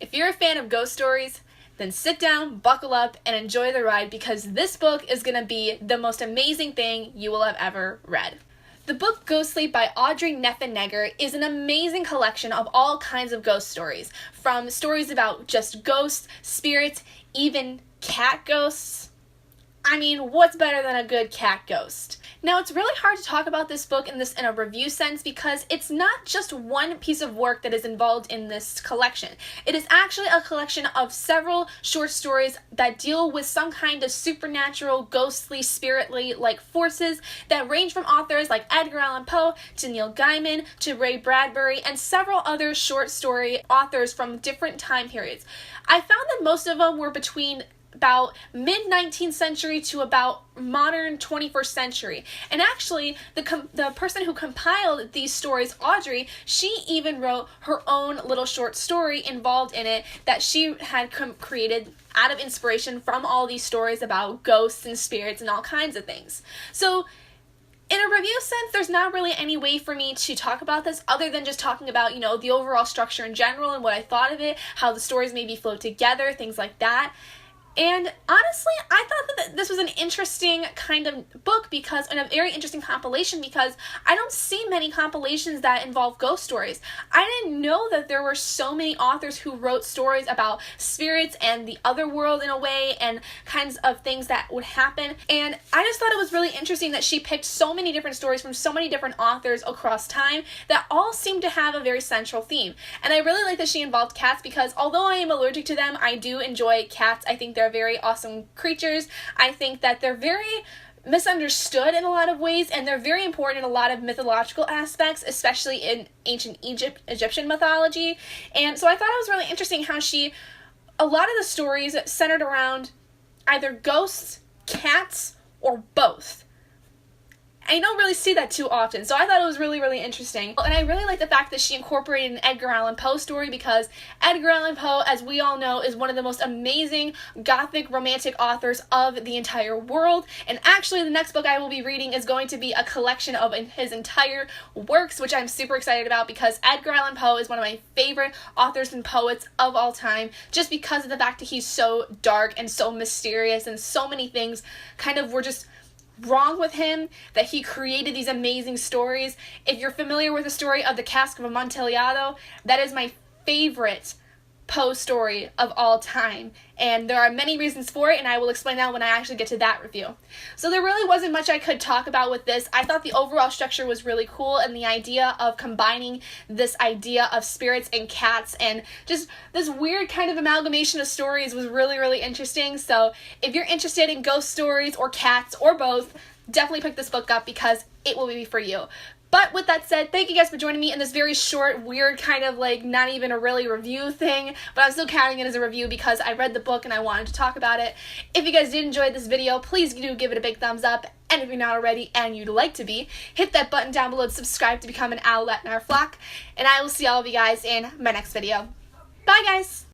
If you're a fan of ghost stories, then sit down, buckle up, and enjoy the ride because this book is going to be the most amazing thing you will have ever read. The book Ghostly by Audrey+Niffenegger is an amazing collection of all kinds of ghost stories, from stories about just ghosts, spirits, even cat ghosts. I mean, what's better than a good cat ghost? Now, it's really hard to talk about this book in a review sense because it's not just one piece of work that is involved in this collection. It is actually a collection of several short stories that deal with some kind of supernatural, ghostly, spiritly-like forces that range from authors like Edgar Allan Poe to Neil Gaiman to Ray Bradbury and several other short story authors from different time periods. I found that most of them were between about mid-19th century to about modern 21st century. And actually, the person who compiled these stories, Audrey, she even wrote her own little short story involved in it that she had created out of inspiration from all these stories about ghosts and spirits and all kinds of things. So, in a review sense, there's not really any way for me to talk about this other than just talking about, the overall structure in general and what I thought of it, how the stories maybe flow together, things like that. And honestly, I thought that this was an interesting kind of book and a very interesting compilation because I don't see many compilations that involve ghost stories. I didn't know that there were so many authors who wrote stories about spirits and the other world in a way and kinds of things that would happen. And I just thought it was really interesting that she picked so many different stories from so many different authors across time that all seem to have a very central theme. And I really like that she involved cats because although I am allergic to them, I do enjoy cats. I think they're very awesome creatures. I think that they're very misunderstood in a lot of ways, and they're very important in a lot of mythological aspects, especially in ancient Egyptian mythology. And so I thought it was really interesting how a lot of the stories centered around either ghosts, cats, or both. I don't really see that too often, so I thought it was really, really interesting. And I really like the fact that she incorporated an Edgar Allan Poe story because Edgar Allan Poe, as we all know, is one of the most amazing gothic romantic authors of the entire world. And actually, the next book I will be reading is going to be a collection of his entire works, which I'm super excited about because Edgar Allan Poe is one of my favorite authors and poets of all time, just because of the fact that he's so dark and so mysterious and so many things kind of were just wrong with him, that he created these amazing stories. If you're familiar with the story of the Cask of Amontillado, that is my favorite Poe story of all time, and there are many reasons for it, and I will explain that when I actually get to that review. So there really wasn't much I could talk about with this. I thought the overall structure was really cool, and the idea of combining this idea of spirits and cats and just this weird kind of amalgamation of stories was really, really interesting. So if you're interested in ghost stories or cats or both, definitely pick this book up because it will be for you. But with that said, thank you guys for joining me in this very short, weird kind of not even a really review thing, but I'm still counting it as a review because I read the book and I wanted to talk about it. If you guys did enjoy this video, please do give it a big thumbs up, and if you're not already and you'd like to be, hit that button down below to subscribe to become an owlet in our flock, and I will see all of you guys in my next video. Bye guys!